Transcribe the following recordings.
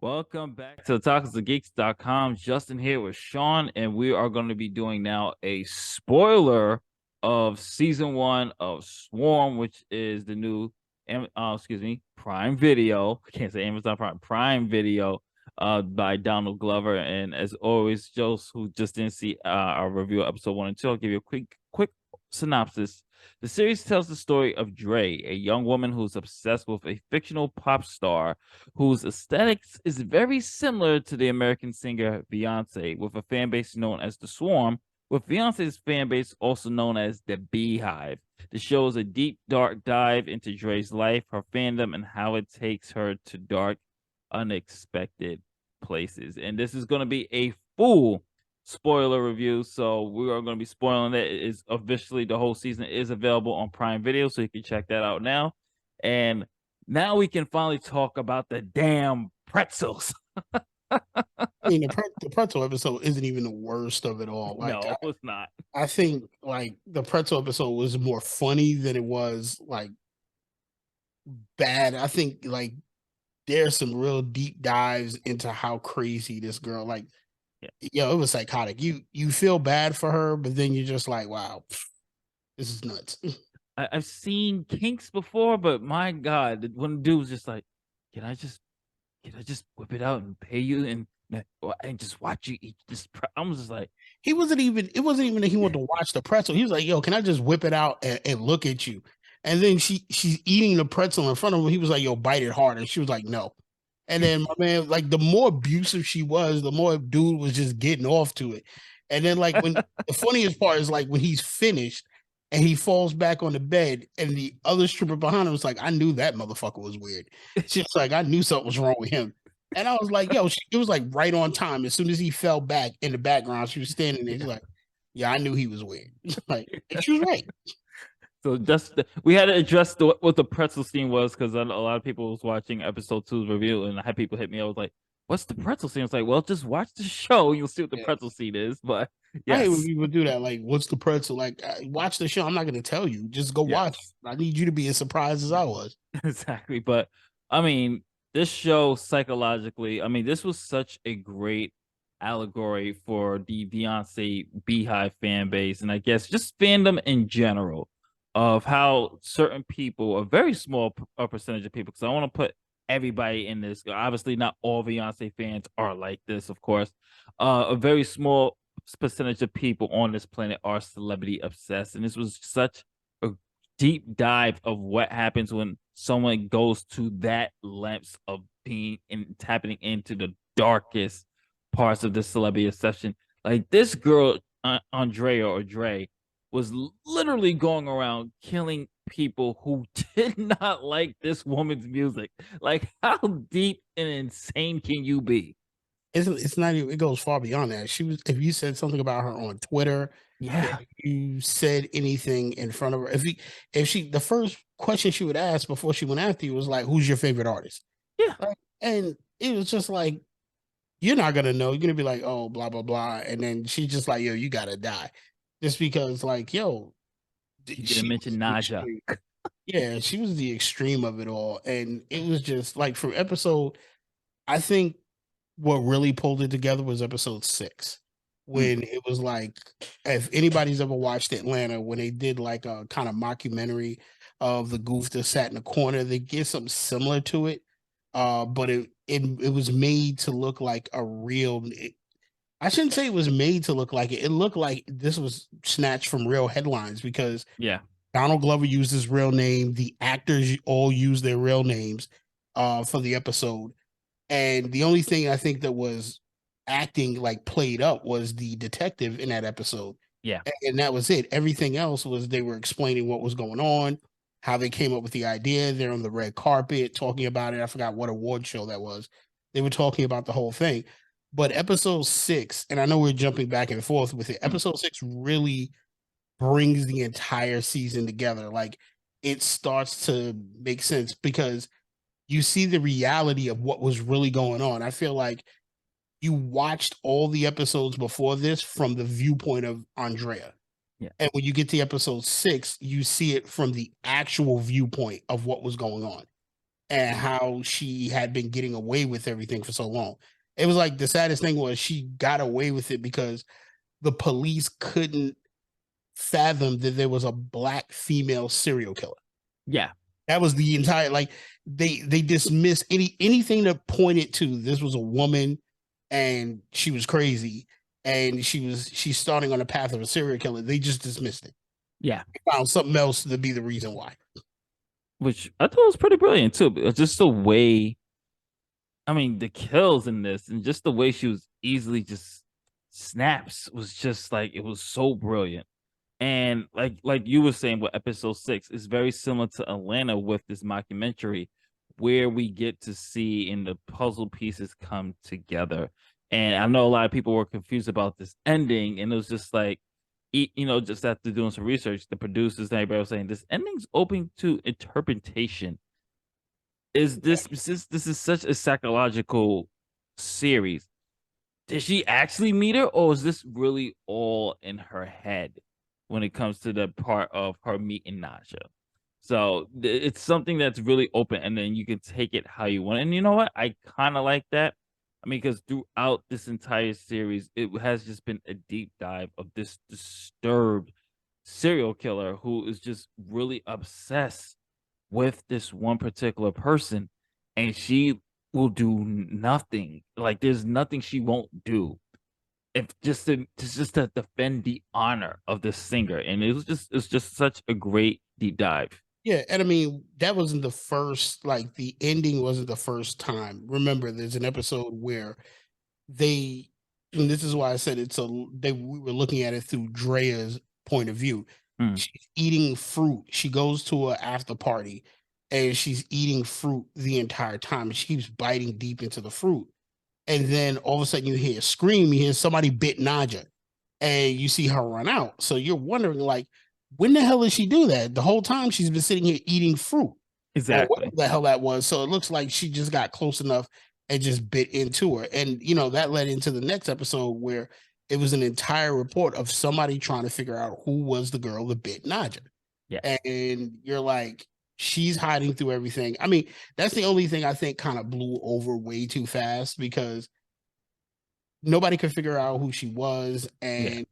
Welcome back to TalksToGeeks.com. Justin here with Sean, and we are going to be doing now a spoiler of season 1 of Swarm, which is the new, Prime Video. I can't say Amazon Prime Video, by Donald Glover. And as always, Joe, who just didn't see our review of episode 1 and 2, I'll give you a quick synopsis. The series tells the story of Dre, a young woman who's obsessed with a fictional pop star whose aesthetics is very similar to the American singer Beyonce, with a fan base known as the Swarm, with Beyonce's fan base also known as the Beehive. The show is a deep, dark dive into Dre's life, her fandom, and how it takes her to dark, unexpected places. And this is going to be a full spoiler review, so we are going to be spoiling it. It is officially, the whole season is available on Prime Video, so you can check that out now. And now we can finally talk about the damn pretzels. I mean, the pretzel episode isn't even the worst of it all. Like, No, it's not. I think like the pretzel episode was more funny than it was like bad. I think like there's some real deep dives into how crazy this girl. Like, it was psychotic. You feel bad for her, but then you're just like, wow, this is nuts. I've seen kinks before, but my God, when the dude was just like, can I just whip it out and pay you and just watch you eat this? I was just like, it wasn't even that he wanted to watch the pretzel. He was like, yo, can I just whip it out and look at you? And then she's eating the pretzel in front of him. He was like, yo, bite it hard. And she was like, no. And then my man, like the more abusive she was, the more dude was just getting off to it. And then like when the funniest part is like when he's finished and he falls back on the bed and the other stripper behind him was like, I knew that motherfucker was weird. She's like, I knew something was wrong with him. And I was like, yo, it was like right on time. As soon as he fell back in the background, she was standing there. She's like, yeah, I knew he was weird. Like, she was right. so just we had to address what the pretzel scene was, because a lot of people was watching episode 2's review, and I had people hit me. I was like, "What's the pretzel scene?" It's like, well, just watch the show, you'll see what the pretzel scene is. But I hate when yes, people do that. Like, what's the pretzel? Like, watch the show. I'm not going to tell you. Just go watch. yes, I need you to be as surprised as I was. exactly. But I mean, this show psychologically, I mean, this was such a great allegory for the Beyonce Beehive fan base, and I guess just fandom in general, of how certain people, a very small percentage of people, because I want to put everybody in this. Obviously, not all Beyonce fans are like this, of course. A very small percentage of people on this planet are celebrity obsessed, and this was such a deep dive of what happens when someone goes to that lengths of being and tapping into the darkest parts of the celebrity obsession. Like this girl, Andrea or Dre, was literally going around killing people who did not like this woman's music. Like, how deep and insane can you be? It's not even, it goes far beyond that. She was, if you said something about her on Twitter, if Yeah, you said anything in front of her, if she, the first question she would ask before she went after you was like, who's your favorite artist? yeah. Like, and it was just like, you're not gonna know. You're gonna be like, oh, blah blah blah, and then she's just like, yo, you gotta die, just because, like, yo, She didn't she mention was the Naja. extreme. Yeah, she was the extreme of it all, and it was just like from episode. I think what really pulled it together was episode 6, Mm, when it was like, if anybody's ever watched Atlanta, when they did like a kind of mockumentary of the goof that sat in the corner, they get something similar to it, but it was made to look like a real. I shouldn't say it was made to look like it. It looked like this was snatched from real headlines because yeah, Donald Glover used his real name. The actors all used their real names for the episode. And the only thing I think that was acting like played up was the detective in that episode. yeah. And that was it. Everything else was they were explaining what was going on, how they came up with the idea. They're on the red carpet talking about it. I forgot what award show that was. They were talking about the whole thing. But episode 6, and I know we're jumping back and forth with it, Mm. episode 6 really brings the entire season together. Like, it starts to make sense because you see the reality of what was really going on. I feel like you watched all the episodes before this from the viewpoint of Andrea. Yeah. And when you get to episode 6, you see it from the actual viewpoint of what was going on. and how she had been getting away with everything for so long. It was like the saddest thing was she got away with it because the police couldn't fathom that there was a black female serial killer. Yeah. That was the entire like they dismissed anything that pointed to this was a woman and she was crazy and she's starting on a path of a serial killer. They just dismissed it. Yeah. They found something else to be the reason why. Which I thought was pretty brilliant too. It's just the way, I mean, the kills in this and just the way she was easily just snaps was just like it was so brilliant. And like you were saying with episode 6, it's very similar to Atlanta with this mockumentary where we get to see in the puzzle pieces come together. And I know a lot of people were confused about this ending, and it was just like, just after doing some research, the producers and everybody was saying this ending's open to interpretation. This is such a psychological series? Did she actually meet her, or is this really all in her head when it comes to the part of her meeting Naja? So it's something that's really open, and then you can take it how you want. And you know what? I kind of like that. I mean, because throughout this entire series, it has just been a deep dive of this disturbed serial killer who is just really obsessed with this one particular person, and she will do nothing. Like there's nothing she won't do if just to defend the honor of the singer. And it's just such a great deep dive. Yeah, and I mean that wasn't the first. Like the ending wasn't the first time. Remember, there's an episode where they, and this is why I said it's a. We were looking at it through Drea's point of view. Mm, She's eating fruit. She goes to a after party, and she's eating fruit the entire time. She keeps biting deep into the fruit, and then all of a sudden you hear a scream. You hear somebody bit Naja, and you see her run out. So you're wondering, like, when the hell did she do that? The whole time she's been sitting here eating fruit or whatever exactly. the hell that was. So it looks like she just got close enough and just bit into her. And, that led into the next episode where it was an entire report of somebody trying to figure out who was the girl that bit Naja. Yeah. And you're like, she's hiding through everything. I mean, that's the only thing I think kind of blew over way too fast because nobody could figure out who she was. Yeah. And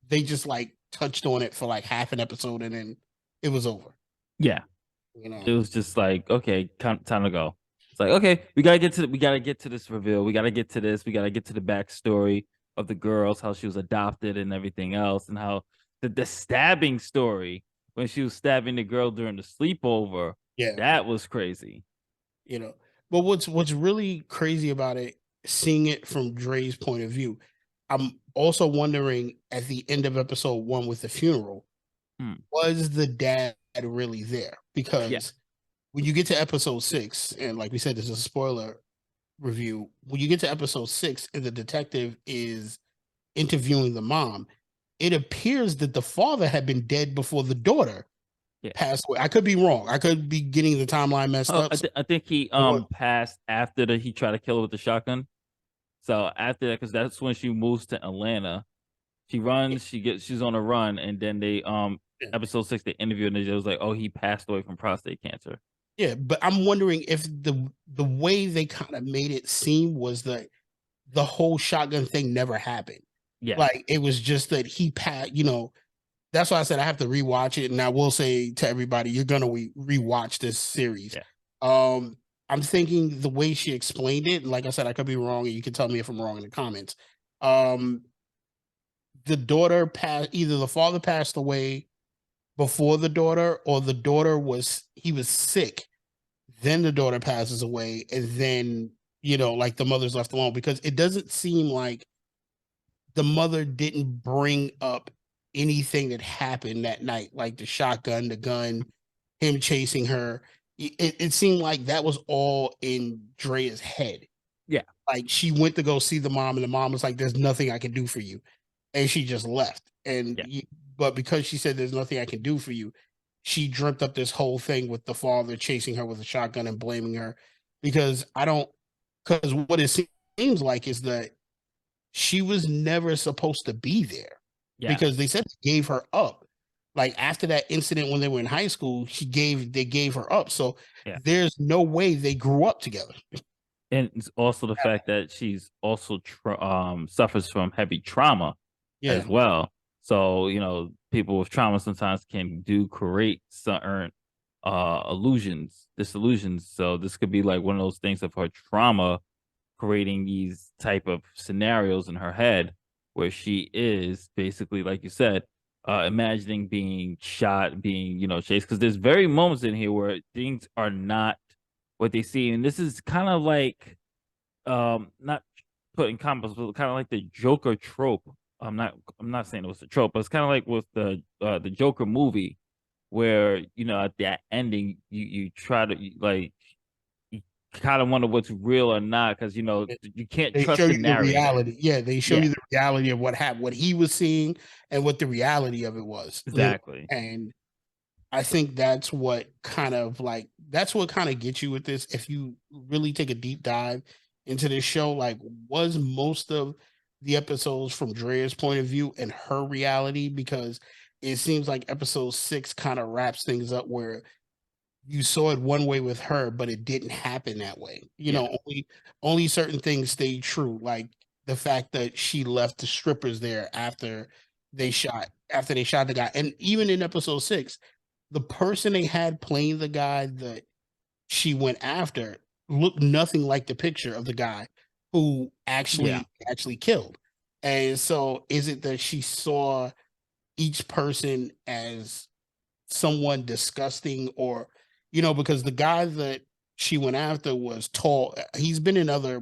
they just like touched on it for like half an episode and then it was over. Yeah. You know, It was just like, okay, time to go. It's like, okay, we gotta get to this reveal. We gotta get to this. We gotta get to the backstory of the girls, how she was adopted and everything else, and how the stabbing story when she was stabbing the girl during the sleepover. yeah, That was crazy. you know. But what's really crazy about it, seeing it from Dre's point of view, I'm also wondering at the end of episode 1 with the funeral, Hmm. was the dad really there? Yeah. Because when you get to episode 6, and like we said, this is a spoiler review. When you get to episode 6 and the detective is interviewing the mom, it appears that the father had been dead before the daughter Yeah. passed away. I could be wrong. I could be getting the timeline messed Oh, up. I think he passed after he tried to kill her with the shotgun. So after that, because that's when she moves to Atlanta. She runs, she's on a run, and then they Yeah. episode 6 they interviewed and it was like, oh, he passed away from prostate cancer. Yeah, but I'm wondering if the way they kind of made it seem was that the whole shotgun thing never happened. Yeah. Like it was just that he passed. That's why I said I have to rewatch it. And I will say to everybody, you're gonna rewatch this series. Yeah. I'm thinking the way she explained it, like I said, I could be wrong, and you can tell me if I'm wrong in the comments. The daughter passed, either the father passed away before the daughter, or the daughter he was sick. Then the daughter passes away, and then like the mother's left alone because it doesn't seem like the mother didn't bring up anything that happened that night, like the shotgun, the gun, him chasing her. It seemed like that was all in Drea's head. Yeah. Like she went to go see the mom, and the mom was like, "There's nothing I can do for you," and she just left. And but because she said, "There's nothing I can do for you," she dreamt up this whole thing with the father chasing her with a shotgun and blaming her because what it seems like is that she was never supposed to be there Yeah. because they said they gave her up. like after that incident when they were in high school, they gave her up. So Yeah. there's no way they grew up together. And it's also the fact that she's also suffers from heavy trauma Yeah. as well. So, people with trauma sometimes can do create certain disillusions. So this could be like one of those things of her trauma creating these type of scenarios in her head where she is basically, like you said, imagining being shot, being, chased. Because there's very moments in here where things are not what they see. And this is kind of like not putting combos, but kind of like the Joker trope. I'm not saying it was a trope, but it's kind of like with the Joker movie where at that ending you try to like you kind of wonder what's real or not because you can't They show trust the you the narrator. reality. Yeah, they show Yeah, you the reality of what happened, what he was seeing, and what the reality of it was. exactly. And I think that's what kind of gets you with this. If you really take a deep dive into this show, like was most of the episodes from Drea's point of view and her reality, because it seems like episode 6 kind of wraps things up where you saw it one way with her, but it didn't happen that way. Yeah. Only certain things stayed true, like the fact that she left the strippers there after they shot the guy. And even in episode 6, the person they had playing the guy that she went after looked nothing like the picture of the guy who Yeah. actually killed. And so is it that she saw each person as someone disgusting, or because the guy that she went after was tall. He's been in other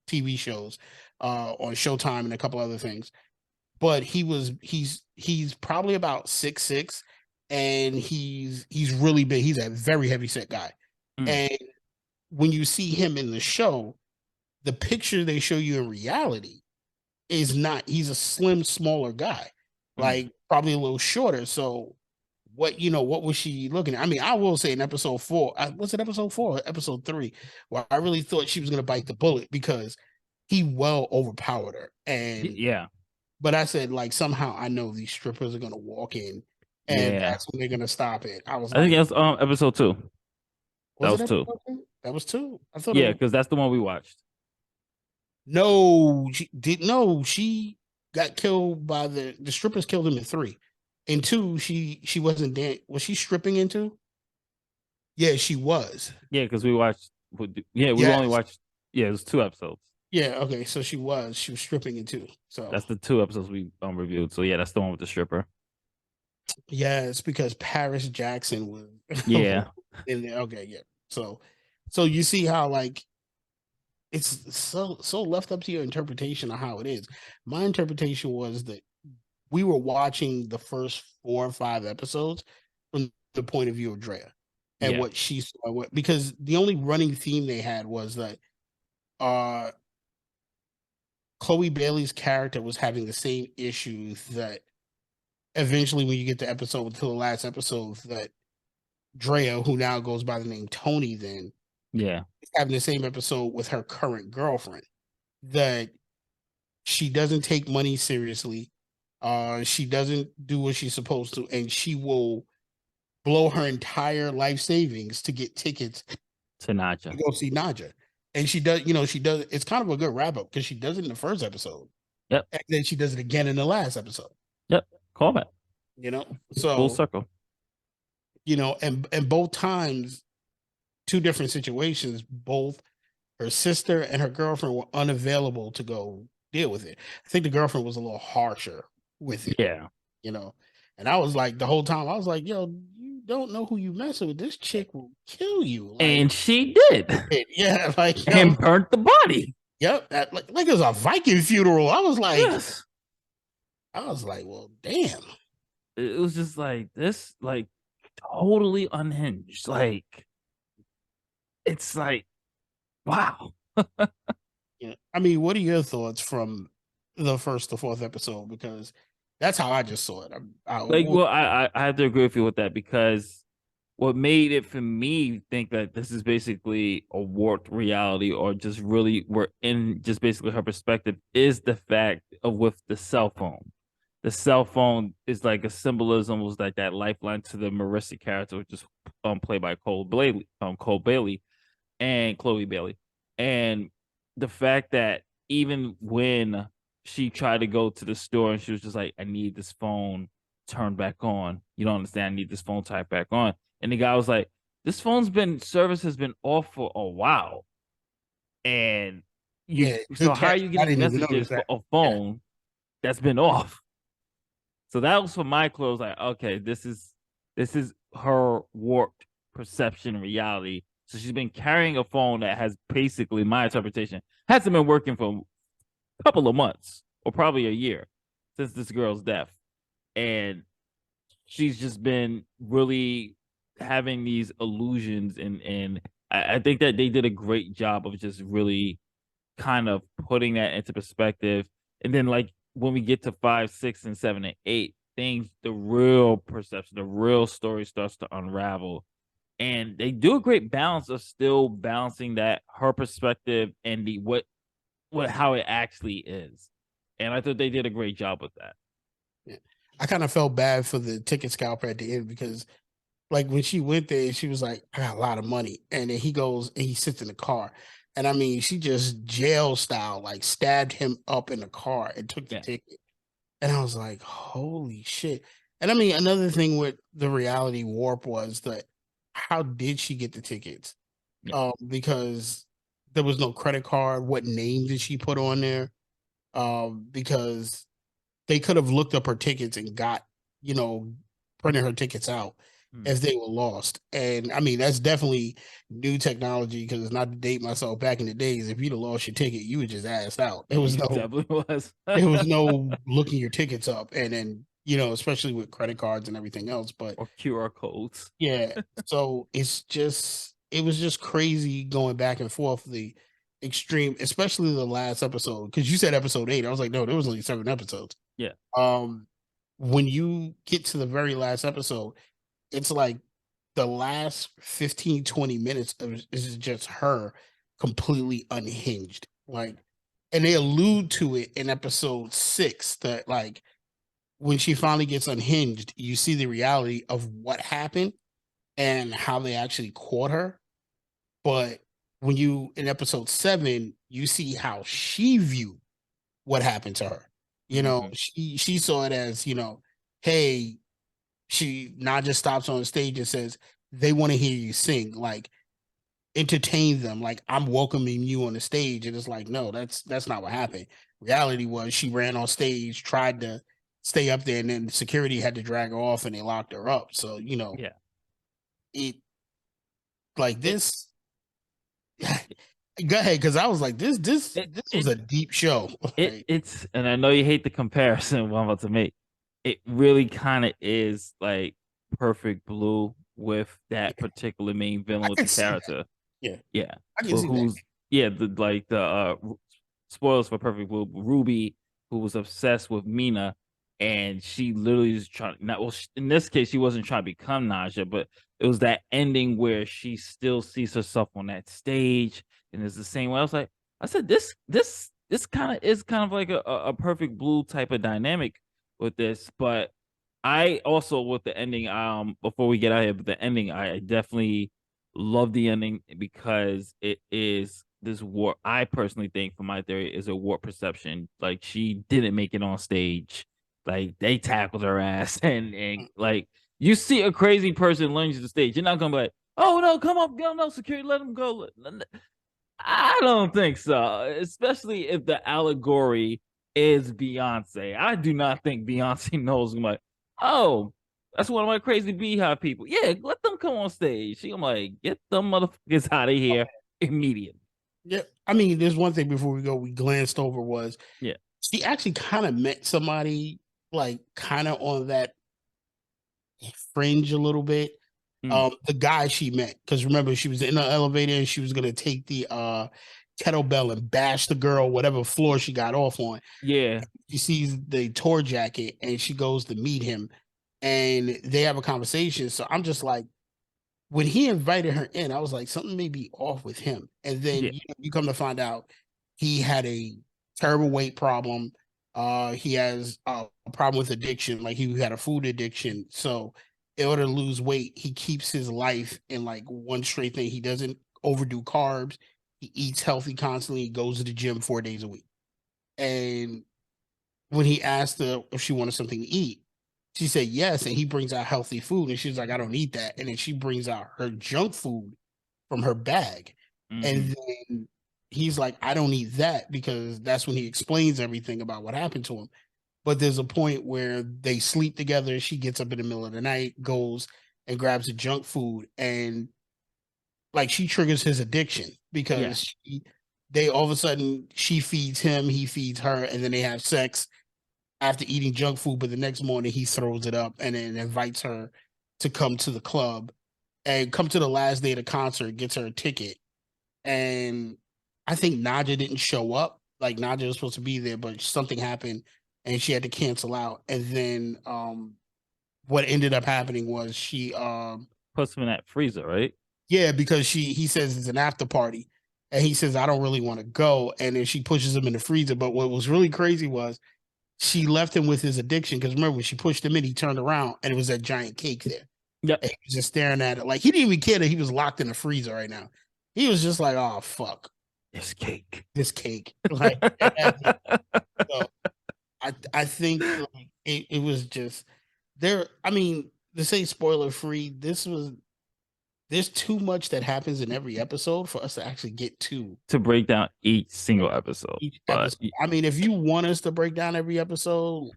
TV shows on Showtime and a couple other things, but he's probably about 6'6", and he's really big. He's a very heavy set guy. Mm, And when you see him in the show, the picture they show you in reality is not. He's a slim, smaller guy, mm, like probably a little shorter. So what was she looking at? I mean, I will say in episode 4, was it episode 4 or episode 3, where I really thought she was gonna bite the bullet because he well overpowered her. And yeah. but I said, like, somehow I know these strippers are gonna walk in and Yeah. that's when they're gonna stop it. I was I think like, that's episode 2. That was it was 2. episode 2? That was 2. I thought it Yeah, was. because that's the one we watched. No, she got killed by the strippers. Killed him in 3. In 2, she wasn't dead. Was she stripping in 2? Yeah, she was. Yeah, because we watched. Yeah, we only Yes. watched. Yeah, it was 2 episodes. Yeah, okay. So she was stripping in 2. So That's the 2 episodes we reviewed. So yeah, that's the one with the stripper. yeah, it's because Paris Jackson was Yeah. in there. Okay, yeah. So you see how, like, it's so left up to your interpretation of how it is. My interpretation was that we were watching the first 4 or 5 episodes from the point of view of Drea and Yeah. what she saw. Because the only running theme they had was that uh Chloe Bailey's character was having the same issues that eventually, when you get to episode to the last episode, that Drea, who now goes by the name Tony, then Yeah. is having the same episode with her current girlfriend, that she doesn't take money seriously. She doesn't do what she's supposed to, and she will blow her entire life savings to get tickets To to Naja. go see Naja. And she does. It's kind of a good wrap up because she does it in the first episode, Yep. and then she does it again in the last episode. Yep. Call back. You know, Full so circle. and both times, 2 different situations. Both her sister and her girlfriend were unavailable to go deal with it. I think the girlfriend was a little harsher with it, Yeah. you know. And I was like, the whole time, I was like, yo, you don't know who you messing with. This chick will kill you. Like, And she did. yeah, like, And burnt the body. yep, like it was a Viking funeral. Yes. I was like, well, damn. It was just like this, like totally unhinged. Like it's like, wow. Yeah. I mean, what are your thoughts from the first to fourth episode? Because that's how I just saw it. Like, well, I have to agree with you with that because what made it for me think that this is basically a warped reality or just really we're in just basically her perspective is the fact of with the cell phone. the cell phone is like a symbolism, was like that lifeline to the Marissa character, which is played by Cole Bailey and Chloe Bailey. And the fact that even when she tried to go to the store and she was just like, I need this phone turned back on. You don't understand. I need this phone turned back on. And the guy was like, this service has been off for a while. And Yeah, so good how are catch. you I getting didn't even notice messages for that. a Yeah, phone that's been off? So that was for my clothes. Like, okay, this is her warped perception reality. So she's been carrying a phone that has basically, my interpretation, hasn't been working for a couple of months or probably a year since this girl's death. And she's just been really having these illusions, and I think that they did a great job of just really kind of putting that into perspective. And then like when we get to 5, 6, and 7 and 8, things, the real perception, the real story starts to unravel. And they do a great balance of still balancing that her perspective and the what how it actually is. And I thought they did a great job with that. yeah. I kind of felt bad for the ticket scalper at the end because, like, when she went there, she was like, "I got a lot of money," and then he goes and he sits in the car, and I mean, she just jail style, like, stabbed him up in the car and took the Yeah. ticket, and I was like, "Holy shit!" And I mean, another thing with the reality warp was that how did she get the tickets? Yeah. Because there was no credit card. What name did she put on there? Because they could have looked up her tickets and got, you know, printed her tickets out Hmm. if they were lost. And I mean, that's definitely new technology because not to date myself back in the days, if you'd have lost your ticket, you would just asked out. There was It no definitely was. there was no looking your tickets up and then, especially with credit cards and everything else. But Or QR codes. yeah, so it was just crazy going back and forth the extreme, especially the last episode. Because you said episode 8. I was like, no, there was only 7 episodes. Yeah. Um, when you get to the very last episode, it's like the last 15, 20 minutes is just her completely unhinged. Like, and they allude to it in episode 6 that, like, when she finally gets unhinged, you see the reality of what happened and how they actually caught her. But when you in episode 7, you see how she viewed what happened to her. Hmm. She saw it as, hey, she not just stops on the stage and says, they want to hear you sing, like entertain them, like I'm welcoming you on the stage. And it's like, no, that's not what happened. Reality was she ran on stage, tried to stay up there, and then security had to drag her off and they locked her up. So, Yeah. it like It, this. Go ahead, because I was like, this this it, this was it, a deep show. Like, it's, and I know you hate the comparison what I'm about to make. It really kind of is like Perfect Blue with that particular main villain I with can the see that. character. Yeah, Yeah. I can Well, see that. who's, yeah, the like the spoilers for Perfect Blue, Ruby, who was obsessed with Mina, and she literally was trying, not, well, in this case she wasn't trying to become Naja, but it was that ending where she still sees herself on that stage, and it's the same way. I said this kind of is kind of like a Perfect Blue type of dynamic with this. But I also, with the ending, before we get out here, but the ending, I definitely love the ending because it is this war. I personally think, for my theory, is a warp perception. Like, she didn't make it on stage. Like, they tackled her ass, and like, you see a crazy person lunge to the stage, you're not gonna be like, oh no, come on, go, no, security, let him go. I don't think so, especially if the allegory is Beyonce. I do not think Beyonce knows. I'm like, oh, that's one of my crazy beehive people. Yeah, let them come on stage. She, I'm like, get them motherfuckers out of here immediately. Yeah, I mean, there's one thing before we go. We glanced over was Yeah. she actually kind of met somebody like kind of on that fringe a little bit. Mm. The guy she met, because remember she was in the elevator and she was gonna take the kettlebell and bash the girl whatever floor she got off on. Yeah. She sees the tour jacket and she goes to meet him and they have a conversation. So I'm just like, when he invited her in, I was like, something may be off with him. And then Yeah. you come to find out he had a terrible weight problem. He has problem with addiction. Like he had a food addiction. So in order to lose weight, he keeps his life in like one straight thing. He doesn't overdo carbs. He eats healthy constantly. He goes to the gym 4 days a week. And when he asked her if she wanted something to eat, she said yes. And he brings out healthy food. And she's like, I don't eat that. And then she brings out her junk food from her bag. And then he's like, I don't eat that, because that's when he explains everything about what happened to him. But there's a point where they sleep together. She gets up in the middle of the night, goes and grabs the junk food, and like she triggers his addiction because they all of a sudden she feeds him, he feeds her, and then they have sex after eating junk food. But the next morning he throws it up and then invites her to come to the club and come to the last day of the concert, gets her a ticket. And I think Naja didn't show up. Like Naja was supposed to be there, but something happened and she had to cancel out. And then what ended up happening was she puts him in that freezer, right? Yeah, because he says it's an after party. And he says, I don't really want to go. And then she pushes him in the freezer. But what was really crazy was she left him with his addiction. Because remember, when she pushed him in, he turned around and it was that giant cake there. Yeah. And he was just staring at it. Like he didn't even care that he was locked in the freezer right now. He was just like, oh fuck. This cake. This cake. Like so I think like it was just there. I mean, to say spoiler free, there's too much that happens in every episode for us to actually get to break down each single episode. I mean, if you want us to break down every episode,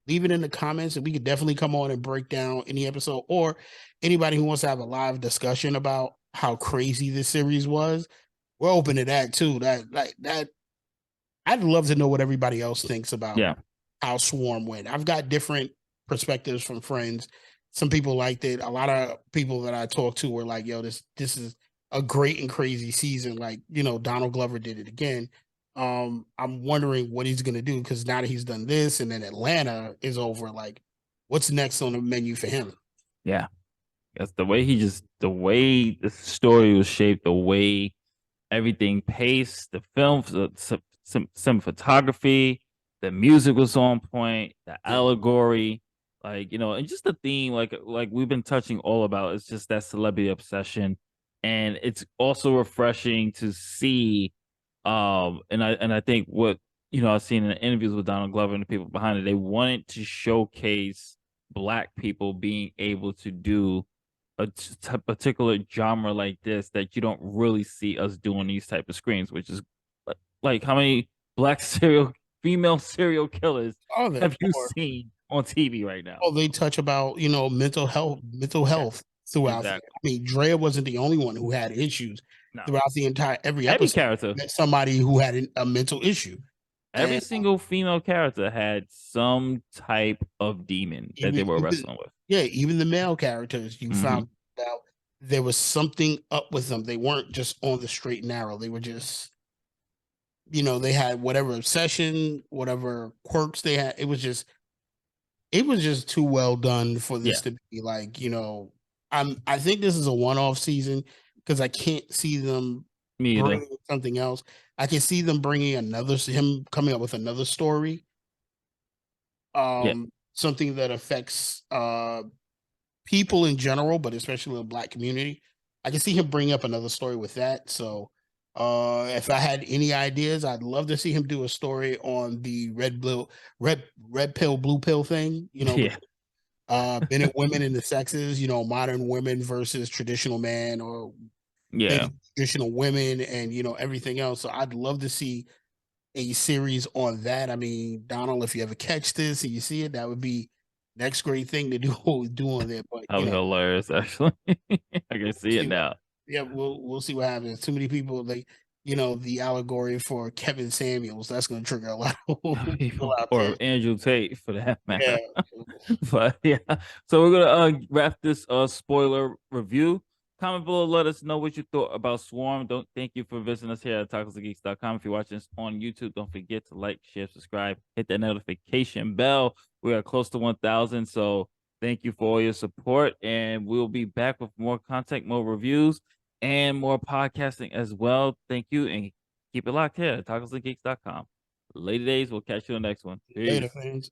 leave it in the comments and we could definitely come on and break down any episode, or anybody who wants to have a live discussion about how crazy this series was. We're open to that too. That I'd love to know what everybody else thinks about how Swarm went. I've got different perspectives from friends. Some people liked it. A lot of people that I talked to were like, yo, this is a great and crazy season. Like, you know, Donald Glover did it again. I'm wondering what he's gonna do, because now that he's done this and then Atlanta is over, like what's next on the menu for him? Yeah. That's the way the way the story was shaped, the way everything paced, the film, some photography, the music was on point, the allegory, like, you know, and just the theme, like we've been touching all about, it's just that celebrity obsession. And it's also refreshing to see, and I think what, you know, I've seen in the interviews with Donald Glover and the people behind it, they wanted to showcase Black people being able to do a particular genre like this that you don't really see us doing these type of screens, which is like how many Black female serial killers have you seen on TV right now? Oh, they touch about, you know, mental health throughout. Exactly. I mean, Drea wasn't the only one who had issues throughout the entire every episode. Character met somebody who had a mental issue. Every single female character had some type of demon that they were wrestling with. Yeah, even the male characters, you found out there was something up with them. They weren't just on the straight and narrow. They were just, you know, they had whatever obsession, whatever quirks they had. It was just too well done for this to be like, you know, I think this is a one-off season, because I can't see them bringing something else. I can see them bringing him coming up with another story. Something that affects people in general, but especially the Black community. I can see him bring up another story with that. So if I had any ideas, I'd love to see him do a story on the red pill, blue pill thing, you know, Bennett women and the sexes, you know, modern women versus traditional man, or traditional women, and, you know, everything else. So I'd love to see a series on that. I mean, Donald, if you ever catch this and you see it, that would be next great thing to do on there. But that was hilarious, actually. I can see it now. Yeah, we'll see what happens. Too many people, like, you know, the allegory for Kevin Samuels, that's going to trigger a lot of people out there. Or Andrew Tate, for that matter. But yeah, so we're gonna wrap this spoiler review. Comment below, let us know what you thought about Swarm. Thank you for visiting us here at talksofgeeks.com. If you're watching this on YouTube, don't forget to like, share, subscribe, hit that notification bell. We are close to 1,000, so thank you for all your support, and we'll be back with more content, more reviews, and more podcasting as well. Thank you, and keep it locked here at talksofgeeks.com. Later days, we'll catch you on the next one. Peace. Later, fans.